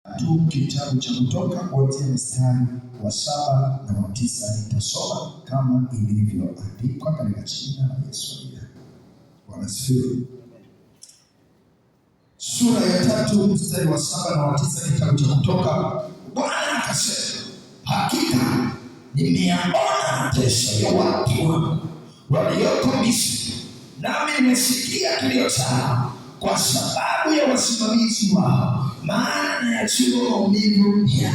tu kitabu cha Kutoka kuanzia mstari wa 7 na wa 9. Nitasoma kama ilivyoandikwa katika jina la Yesu. Bwana asifiwe. Sura ya 3 mstari wa 7 na wa 9, kitabu cha Kutoka. Bwana akasema, hakika nimeyaona mateso ya watu wangu walioko Misri, nami nimesikia kilio chao kwa sababu ya wasimamizi wao, maana nayajua maumivu yao.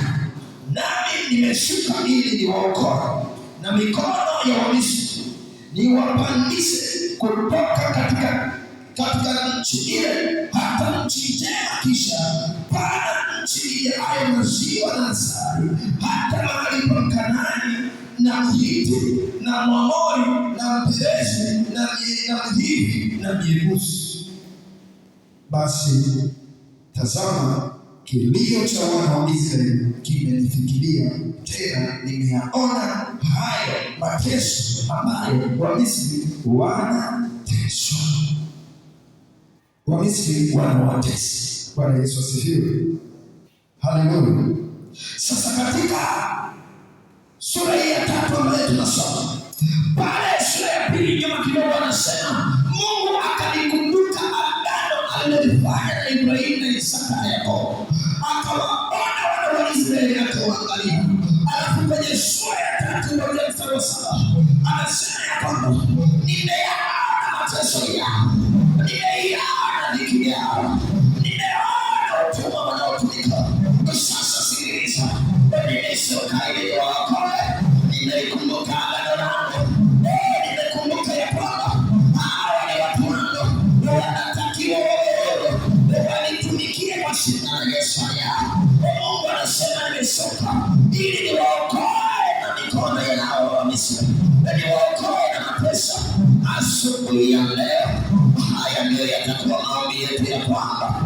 Nami nimeshuka ili niwaokoe na mikono ya Wamisri, niwapandishe kutoka katika nchi ile hata nchi njema, kisha pana nchi iliyoayo maziwa na asali, hata mahali pa Mkanaani na Mhiti na Mwamori na Mperizi na Mhivi na Myebusi. Basi tazama, kilio cha wana wa Israeli kimenifikiria, tena nimeyaona hayo mateso ambayo Wamisri wanateswa. Wamisri wanawatesa. Bwana Yesu asifiwe. Haleluya. Sasa katika sura hii ya 3 ambayo tunasoma, pale sura ya 2 nyuma kidogo anasema, Mungu akalikumbuka agano alilofanya na Ibrahimu na Isaka na Yakobo. Akawaona wana wa Israeli akawaangalia. Alafu kwenye sura ya 3 kuanzia mstari wa 7 anasema ya kwamba nimeyaona mateso yao, nimeyaona dhiki yao, nimeona utumwa wanaotumika. Sasa sikiliza, nimeshuka ili niwaokoe, nimeikumbuka agano langu, nimekumbuka ya kwamba hawa ni watu wangu, wanatakiwa wanitumikie kwa jina la Yesu. Mungu anasema nimeshuka ili niwaokoe na mikono yao wa Misri, niwaokoe na mateso. Asubuhi ya leo, haya ndio yatakuwa maombi yetu ya kwamba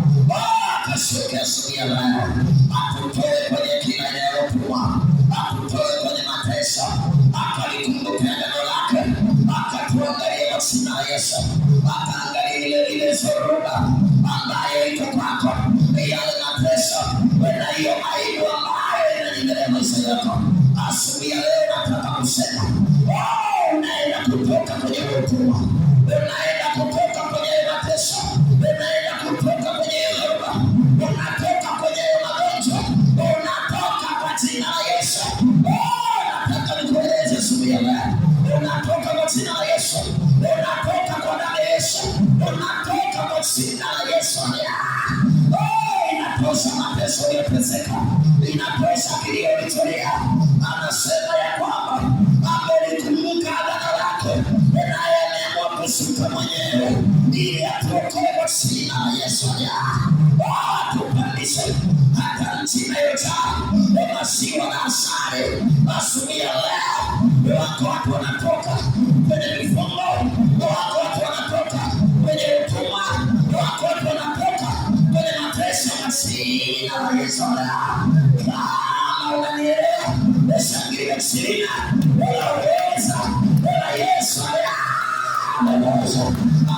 akashuke asubuhi ya leo, atutoe kwenye kila inayotumwa, atutoe kwenye mateso, akalikumbuke agano lake, akatuangalie kwa jina la Yesu, akaangalie ile zoruba ambayo iko kwako, yale mateso na hiyo aibu ambayo inanyelea maisha yako. Asubuhi ya leo nataka kusema, unaenda kutoka kwenye utumwa, unaenda kutoka kwenye mateso, unaenda kutoka kwenye dhoruba, unatoka kwenye magonjwa, unatoka kwa jina la Yesu. Nataka nikueleze asubuhi ya leo, unatoka kwa jina la Yesu, unatoka kwa damu ya Yesu, unatoka kwa jina la Yesu. Inatosha mateso uliyoteseka, inatosha kilio ulicholia. Anasema ya kwamba amelikumbuka agano lake, naye ameamua kushuka mwenyewe ili atuokoe kwa jina la Yesu. Tupandishe hata nchi inayojaa maziwa na asali. Asubuhi ya leo, wako watu wanatoka kwenye vifungo, wako watu wanatoka kwenye utumwa, wako watu wanatoka kwenye mateso kwa jina la Yesu. Kama unanielewa, shangilia jina la uweza la Yesu.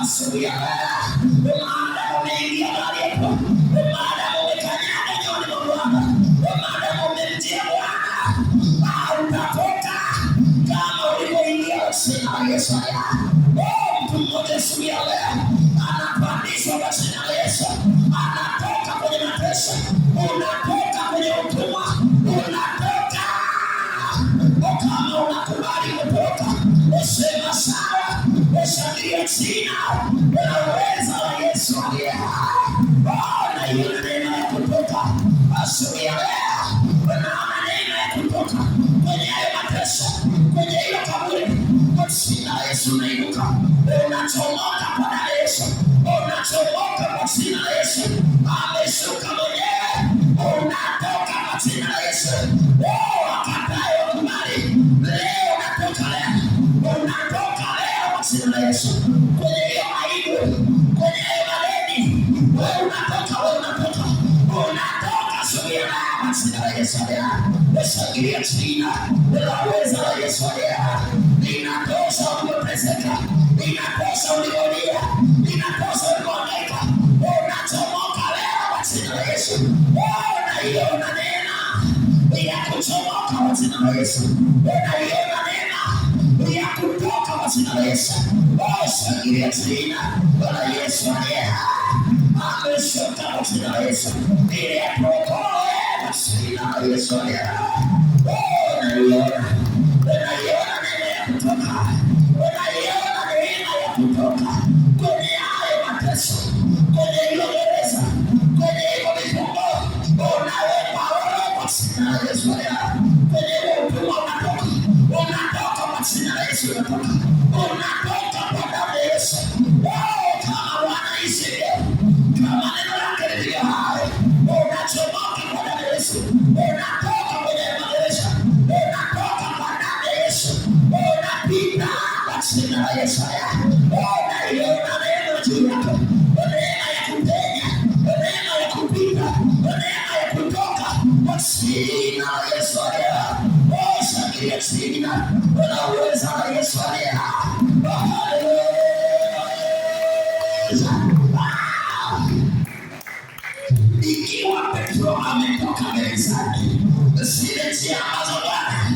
Asubuhi ya leo, maadamu umeingia mahali hapa, maadamu umekanyaga nyoni mwa Bwana, maadamu umemtia Bwana, utatoka kama ulivyoingia kwa jina la Yesu. Mtu mmoja asubuhi ya leo anapandishwa kwa jina la Yesu, anatoka kwenye mateso, unatoka kwenye utumwa, unatoka. Kama unakubali kutoka, sema sawa, shangilia jina la uweza la Yesu aliye hai. Na hiyo neema ya kutoka asubuhi ya leo, na neema ya kutoka kwenye hayo mateso, kwenye hilo kaburi, kwa jina la Yesu unainuka, unachomoka kwa damu ya Yesu, unachomoka kwa jina la Yesu. Ameshuka mwenyewe, unatoka kwa jina la Yesu. Wakatayo kubali, leo unatoka, leo unatoka, leo kwa jina la Yesu. Kwenye hiyo aibu, kwenye hiyo madeni, wewe unatoka, wewe unatoka, unatoka asubuhi ya leo kwa jina la Yesu. Shangilia jina la uweza la Yesu. Inatosha ulipoteseka, inatosha uliolia, inatosha ulipohangaika, unachomoka leo kwa jina la Yesu. Na hiyo kwa jina la Yesu. Unaiona neema ya kutoka kwa jina la Yesu. Shangilia jina la Yesu aliye hai. Ameshuka kwa jina la Yesu ili atuokoe kwa jina la Yesu aliye hai. Unaiona neema ya kutoka. Unaiona neema ya kutoka kwenye hayo mateso, kwenye hilo gereza, kwenye hilo vifungo. Unaweka wewe kwa jina la Yesu aliye hai. Kwenye huo utumwa unatoka kwa jina la Yesu. Unatoka kwa damu ya Yesu. Kama wanaishi kama neno lake lilivyo hai, unachomoka kwa damu ya Yesu. Unatoka kwenye magereza, unatoka kwa damu ya Yesu. Unapita kwa jina la Yesu. Unaiona neema juu yako, neema ya kupenya, neema ya kupita, neema ya kutoka kwa jina la Yesu. Shangilia jina la uweza la Yesu aliye hai. Ikiwa Petro ametoka gerezani, zile njia ambazo Bwana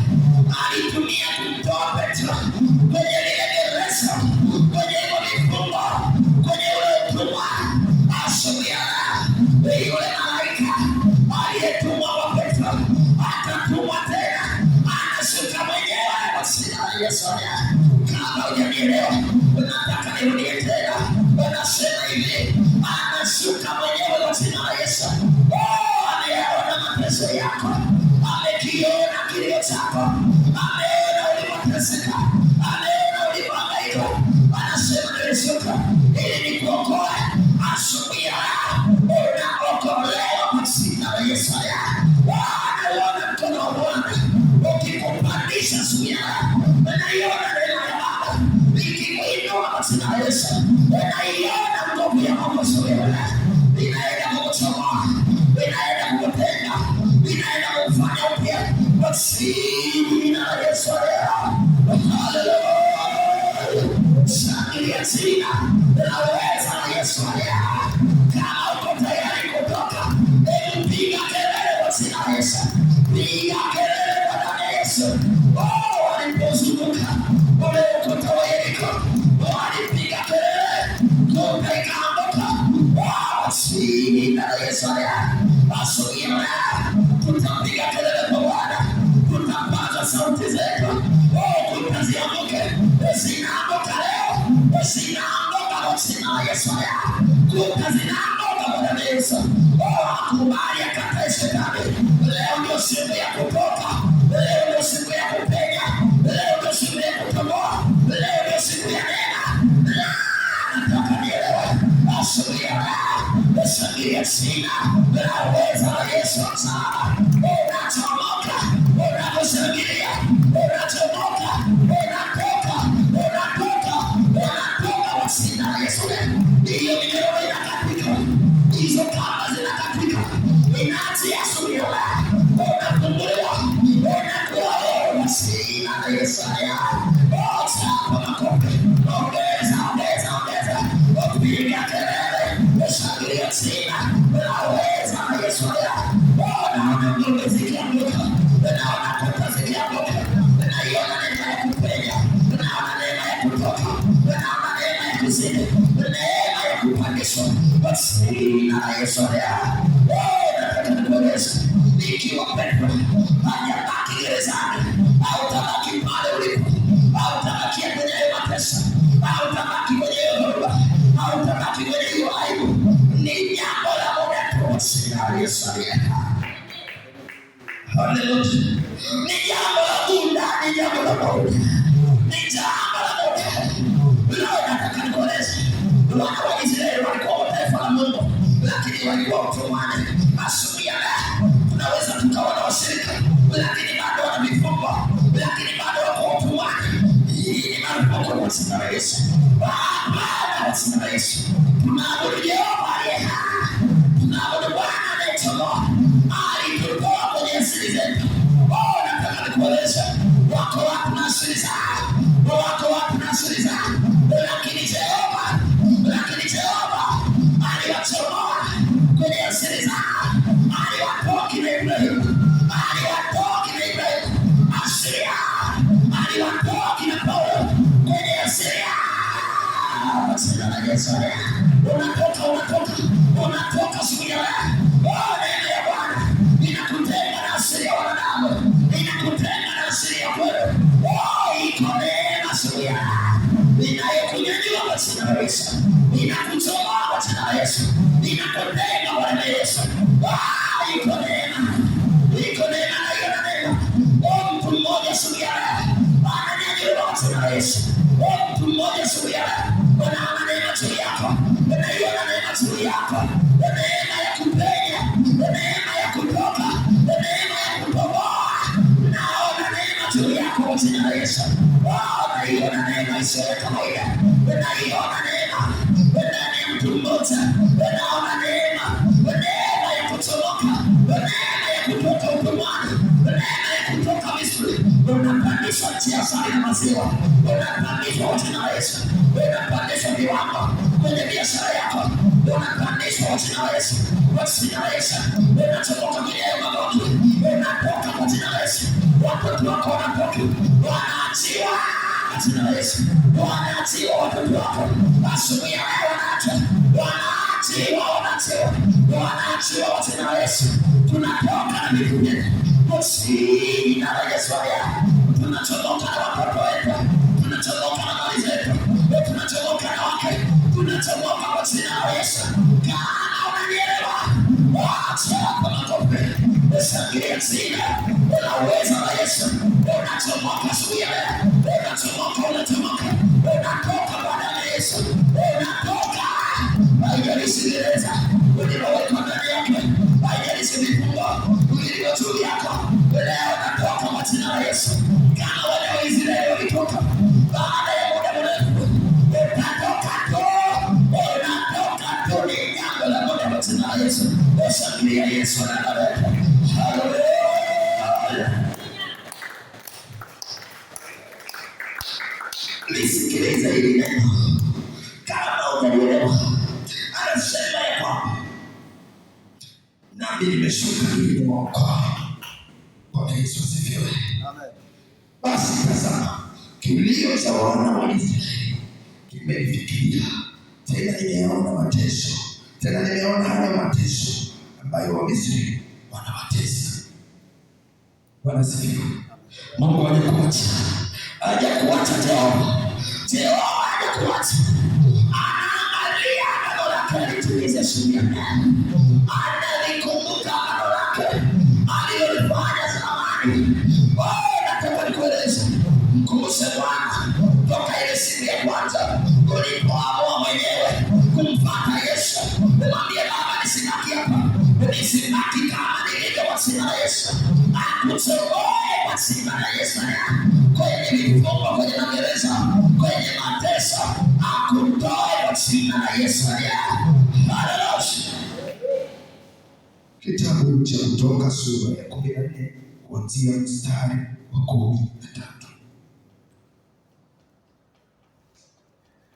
alitumia kumtoa Petro kwenye lile gereza, kwenye hilo vifungo, kwenye ule utumwa, asubuhi yule malaika aliyetumwa kwa Petro atatumwa tena, anashuka mwenyewe kwa jina la Yesu. Kama hujanielewa, nataka nirudie tena. Anasema hivi, anashuka mwenyewe kwa jina la Yesu. Ameona mateso yako, amekiona kilio chako, ameona ulivyoteseka, ameona ulivyohangaika. Anasema nilishuka ili nikuokoe. Asubuhi unaokolewa kwa jina la Yesu. Anaona mkono wa Bwana ukikupandisha asubuhi. Unaiona neema ya Baba ikikuinua kwa jina la Yesu. Unaiona nguvu ya Mungu asubuhi inaenda kukuchomoa, inaenda kukutenga, inaenda kukufanya upya kwa jina la Yesu. Haleluya! Shangilia jina la uweza la Yesu. Kama uko tayari kutoka, hebu piga kelele kwa jina la Yesu. Piga kelele kwa damu ya Yesu. Walipozunguka ule ukuta wa Yeriko, walipiga kelele, nyumba ikaanguka. Jina la Yesu. Asubuhi tutapiga kelele kwa Bwana, tutapaza sauti zetu. Kuta zianguke, zinaanguka leo, zinaanguka kwa jina la Yesu. Kuta zinaanguka kwa damu ya Yesu. Akubali akatae shetani. Leo ndio siku ya kutoka, leo ndio siku ya kupenya, leo ndio siku ya kutoboa, leo ndio siku ya neema. Nataka nielewe asubuhi shangilia jina la uweza la Yesu. Unachomoka, unaposhangilia, unachomoka, unatoka kwa jina la Yesu. Hiyo minyororo inakatika, hizo kamba zinakatika, inaachia asubuhi. Unafunguliwa, unakuwa kwa jina la Yesu. Chapa makofi, ongeza, upiga kelele, shangilia jina la uweza la Yesu. Naona nguvu zikianguka, naona kuta zikianguka, naiona neema ya kupenya, naona neema ya kutoka, naona neema ya kuzidi, neema ya kupandishwa kwa jina la Yesu. Nataka nikueleze, ikiwa Petro hajabaki gerezani, hautabaki pale ulipo, hautabaki kwenye mateso, hautabaki kwenye dhoruba, hautabaki kwenye hiyo aibu. Ni jambo la muda tu kwa jina la Yesu. Haleluya! Ni jambo la muda, ni jambo la muda, ni jambo la muda. Leo nataka nikueleze, wana wa Israeli walikuwa taifa la Mungu, lakini walikuwa utumwani. Asubuhi tunaweza tukawa na washirika, lakini bado wana vifungo, lakini bado wako utumwani. Hii ni marufuku kwa jina la Yesu. Kwa jina la Yesu tunaabudu Yehova aliye hai, tunaabudu Bwana anayetoa, alitutoa kwenye asili zetu. Nataka nikueleze, wako watu na asili zao, wako watu na asili zao, lakini Jehova aliwachomoa kwenye asili zao, aliwatoa kina Ibrahimu, asilia. Aliwatoa kina Paulo kwenye asilia. Jina la Yesu. Unatoka siku ya leo. Neema ya Bwana inakutenga na asili ya wanadamu, inakutenga na asili ya kweli. Iko neema siku ya leo inayokunyanyua kwa jina la Yesu, inakutoa kwa jina la Yesu, inakutenga kwa jina la Yesu. Iko neema na hiyo neema. Mtu mmoja siku ya leo ananyanyua kwa jina la Yesu. Mtu mmoja siku ya leo unaona neema juu yako, unaiona neema juu yako, neema ya kupenya, neema ya kutoka, neema ya kutoboa. Naona neema juu yako kwa jina la Yesu. Unaiona neema isiyo ya kawaida, unaiona neema ndani ya mtu mmoja, unaona neema ya kutoboka, neema ya kutoka utumwani, neema ya kutoka Misri. Unapandishwa njia safi na maziwa, unapandishwa kwa jina la Yesu, unapandishwa viwango kwenye biashara yako, unapandishwa kwa jina la Yesu, kwa jina la Yesu. Unatoka kwenye magonjwa, unatoka kwa jina la Yesu. Watoto wako wanatoka, wanaachiwa kwa jina la Yesu, wanaachiwa watoto wako. Asubuhi ya leo wanaachiwa kwa jina la Yesu. Tunatoka na miguu yetu kwa jina la Yesu. Tunatoka na watoto wetu, tunatoka na mali zetu, tunatoka na wake, tunatoka kwa jina la Yesu. Kama unanielewa, wacha kwa makofi, shangilia jina la uwezo wa Yesu. Unatoka asubuhi ya leo, unatoka kwa damu ya Yesu, unatoka. Haijalishi gereza ulilowekwa ndani yake, haijalishi vifungo vilivyo juu yako, leo unatoka kwa jina la Yesu. Kama wana wa Israeli walitoka baada ya muda mrefu, unatoka tu, ni jambo la muda kwa jina la Yesu. Shangilia Yesu anabariki. Haleluya. Lisikilize hili neno kama unalielewa. Anasema ya kwamba nami nimeshuka ili niwaokoe. Bwana Yesu asifiwe. Amen. Basi tazama, kilio cha wana wa Israeli kimenifikia, tena nimeona mateso, tena nimeona haya mateso ambayo Wamisri wanawatesa. Bwana asifiwe. Mungu hajakuacha Jehova hajakuacha. Anaangalia agano lake litimize siku ya leo. Analikumbuka agano lake alilolifanya zamani. Nataka nikueleze, mkumbushe Bwana toka ile siku ya kwanza ulipoamua mwenyewe kumfuata Yesu. Mwambie Baba, nisibaki hapa, nisibaki kama nilivyo kwa jina la Yesu. Akutoe kwa jina la Yesu, kwenye vifungo, kwenye magereza, kwenye mateso, akutoe kwa jina la Yesu. Haleluya. Kitabu cha Kutoka sura ya 14 kuanzia mstari wa 13.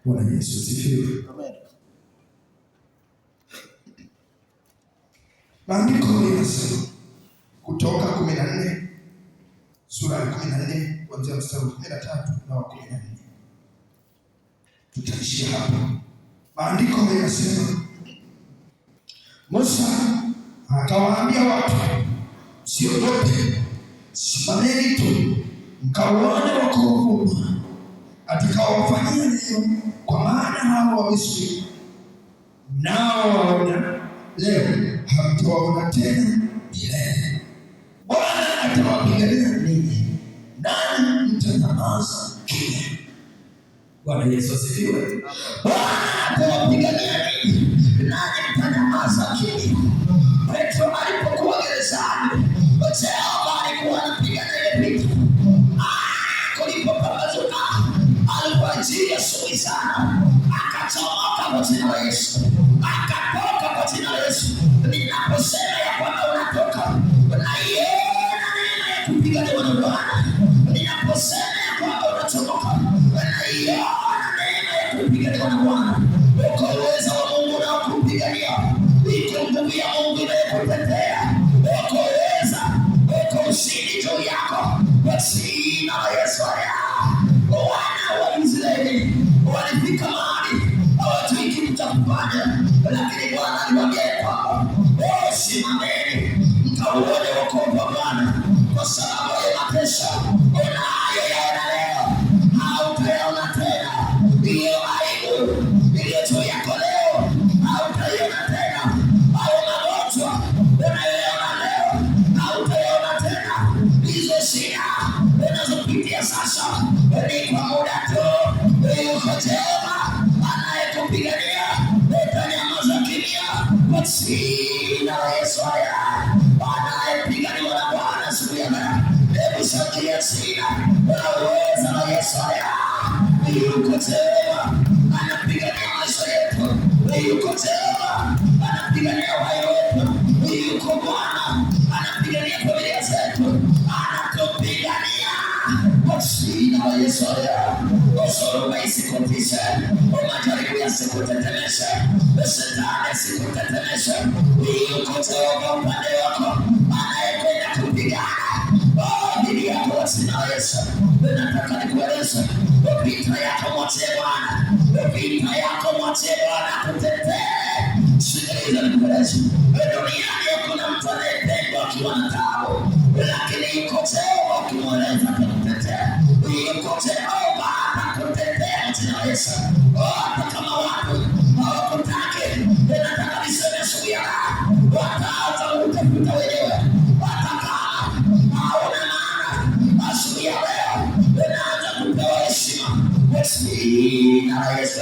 Bwana Yesu asifiwe. Amen. Maandiko yanasema, Kutoka 14 sura ya 14 kuanzia mstari wa 13 na wa 14. Tutaishia hapa. Maandiko yanasema, Musa akawaambia watu, msiogope, simameni tu mkauone wokovu atakaowafanyia leo, kwa maana hao Wamisri mnaowaona leo hamtawaona tena milele. Bwana atawapigania ninyi, nanyi mtanyamaza kimya. Bwana Yesu asifiwe. Bwana atawapigania ninyi, nanyi mtanyamaza kimya. Petro alipokuwa gerezani, Jehova alikuwa anapigana ile vita. Kulipopambazuka, alipoajiri asubuhi sana, akachomoka kwa jina la Yesu, akatoka kwa jina la Yesu. Ninaposema ya kwamba unatoka, unaiona neema ya kupiganiwa na Bwana. Ninaposema ya kwamba unachomoka, unaiona neema ya kupiganiwa na Bwana. Uko uwezo wa Mungu unaokupigania, iko nguvu ya Mungu inayokutetea, uko uweza, uko ushindi juu yako. Ukauone wokovu wa Bwana kwa sababu ya mateso unayoyaona leo. Hautayaona tena. Hiyo aibu iliyo juu yako leo hautaiona tena. Hayo magonjwa unayoyaona leo hautayaona tena. Hizo shida unazopitia sasa ni kwa muda tu. Yuko Jehova anayekupigania, utanyamaza kimya kwa jina la Yesu. Anayepiganiwa na Bwana siku ya leo, hebu shangilia jina la uweza la Yesu. Yuko Jehova anapigania maisha yetu. Yuko Jehova anapigania uhai wetu. Yuko Bwana anapigania familia zetu. Anatupigania kwa jina la Yesu. Usuruba isikutishe, majaribu yasikutetemeshe, shetani asikutetemeshe. Yuko Jehova upande wako anayekwenda kupigana dhidi yako kwa jina la Yesu. Nataka nikueleze, vita yako mwachie Bwana. Vita yako mwachie Bwana kutetee. Sikiliza nikueleze, duniani hakuna mtu anayependwa akiwa na taabu, lakini yuko Jehova ukimweleza atakutetea. Yuko Jehova atakutetea kwa jina la Yesu. Hata kama watu hawakutaki, nataka niseme siku ya leo wataanza kutafuta wenyewe. Hata kama hauna maana, asubuhi ya leo unaanza kupewa heshima kwa jina la Yesu.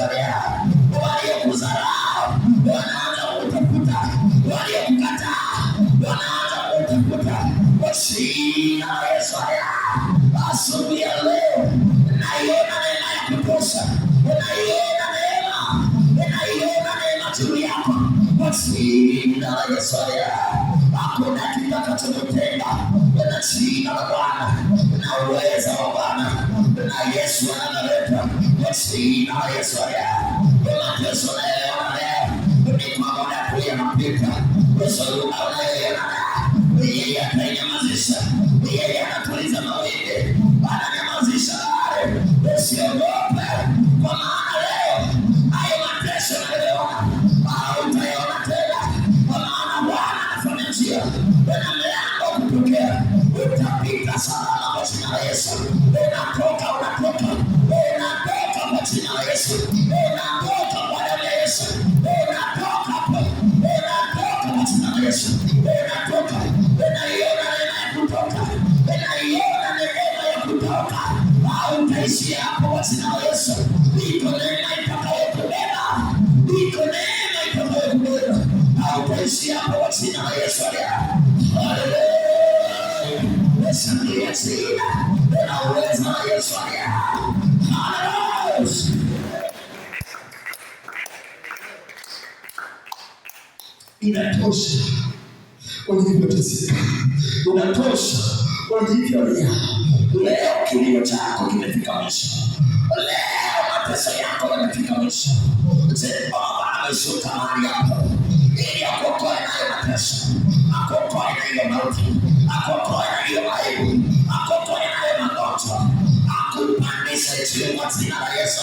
Waliokudharau wanaanza kutafuta, waliokukataa wanaanza kutafuta kwa jina la Yesu. Asubuhi ya leo naiona neema ya kutosha. Naiona neema juu yako kwa jina la Yesu. Hakuna kitakachokutenga na jina la Bwana na uweza wa Bwana na Yesu analeta kwa jina la Yesu. Mateso unayoyaona leo ni kwa muda tu yanapita. Usuruba unayoyaona yeye atainyamazisha. Yeye anatuliza mawimbi, ananyamazisha bahari. Usiogope, kwa maana leo hayo mateso unayoyaona hautayaona tena, kwa maana Bwana anafanya njia na mlango kutokea. Utapita salama kwa jina la Yesu. Unatoka kwa jina la Yesu. Unatoka kwa damu ya Yesu. Unatoka kwa jina la Yesu. Unatoka. Unaiona neema ya kutoka. Unaiona neema ya kutoka. Hautaishia hapo kwa jina la Yesu. Iko neema itakayokubeba. Iko neema itakayokubeba. Hautaishia hapo kwa jina la Yesu. Haleluya. Shangilia jina la uweza wa Yesu. Haleluya. Inatosha ulivyoteseka, unatosha ulivyolia. Leo kilio chako kimefika mwisho. Leo mateso yako yamefika mwisho. Jehova ameshuka mahali hapo ili akuokoe na hayo mateso, akuokoe na hiyo mauti, akuokoe na hiyo aibu, akuokoe na hayo magonjwa, akupandishe juu kwa jina la Yesu.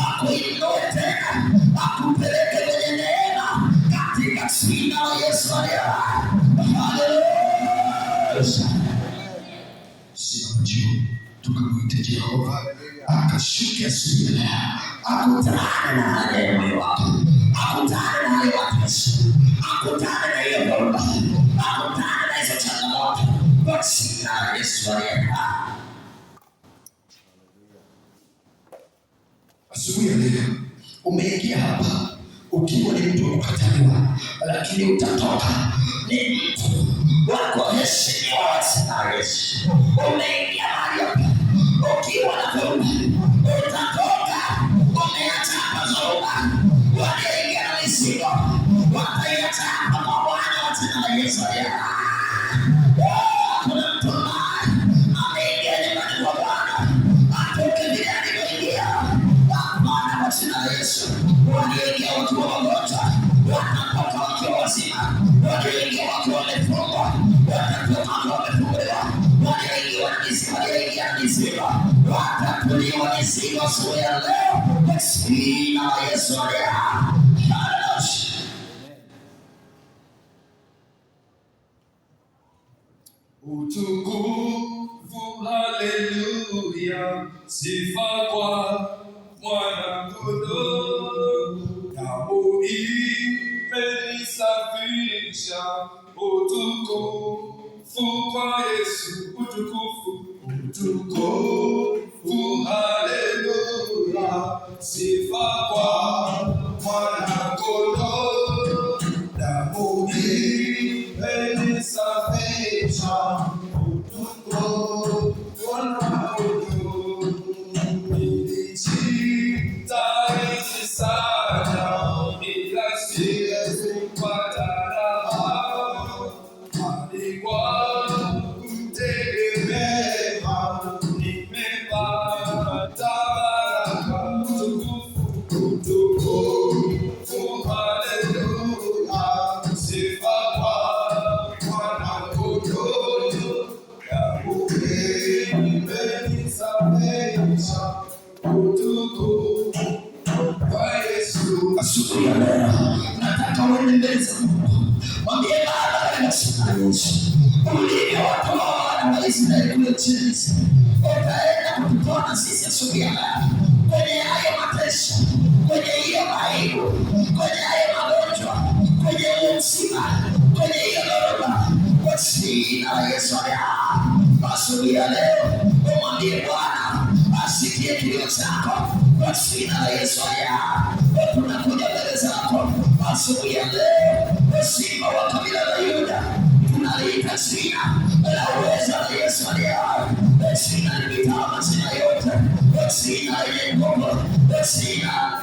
Akuinue tena, akupeleke kwenye neema katika jina la Yesu. Haleluya. Simama juu, tukamwite Jehova akashuke asubuhi leo, akutane na haja ya moyo wako, akutane na hayo mateso, akutane na hiyo dhoruba, akutane na hizo changamoto kwa jina la Yesu. Asubuhi ya leo umeingia hapa ukiwa ni mtu wa kukataliwa, lakini utatoka ni mtu wa kuheshimiwa kwa jina la Yesu. Umeingia mahali hapa ukiwa na dhoruba, utatoka umeacha hapa dhoruba. Walioingia na mizigo wataiacha hapa kwa Bwana wa jina la Yesu. Kuna mtu ambaye ameingia nyumbani kwa Bwana, atoke vile alivyoingia. Bwana wa jina la Yesu. Walioingia wakiwa wagonjwa wanatoka wakiwa wazima. Walioingia wakiwa wamefungwa watatoka wakiwa wamefunguliwa. Walioingia na mizigo watatuliwa mizigo siku ya leo kwa jina la Yesu. Haleluya. Utukufu, haleluya, sifa kwa Mwana-Kondoo. Damu imenisafisha. Utukufu kwa Yesu, utukufu, haleluya, sifa kwa Mwana-Kondoo. Damu imenisafisha. Utukufu kwa Mwana-Kondoo. Nilijitahidi sana ila siwezi kupata raha. Alikuwa kumtegemea, nimepata baraka. Utukufu, haleluya, sifa kwa Mwana-Kondoo. Damu imenisafisha. Utukufu kwa Yesu. Asubuhi ya leo nataka uende mbele za Mungu. Mwambie Baba, katika jina la Yesu, uliowatoa wana wa Israeli kule nchini, utaenda kututoa na sisi asubuhi ya leo kwenye hayo mateso, kwenye hiyo aibu, kwenye hayo magonjwa, kwenye hiyo msiba, kwenye hiyo dhoruba, kwa jina la Yesu. Asubuhi ya leo umwambie Bwana asikie kilio chako kwa jina la Yesu. Tunakuja mbele zako asubuhi ya leo, Simba wa kabila la Yuda, tunaliita jina la uweza la Yesu aliye hai, jina lipitalo majina yote, jina lenye nguvu, jina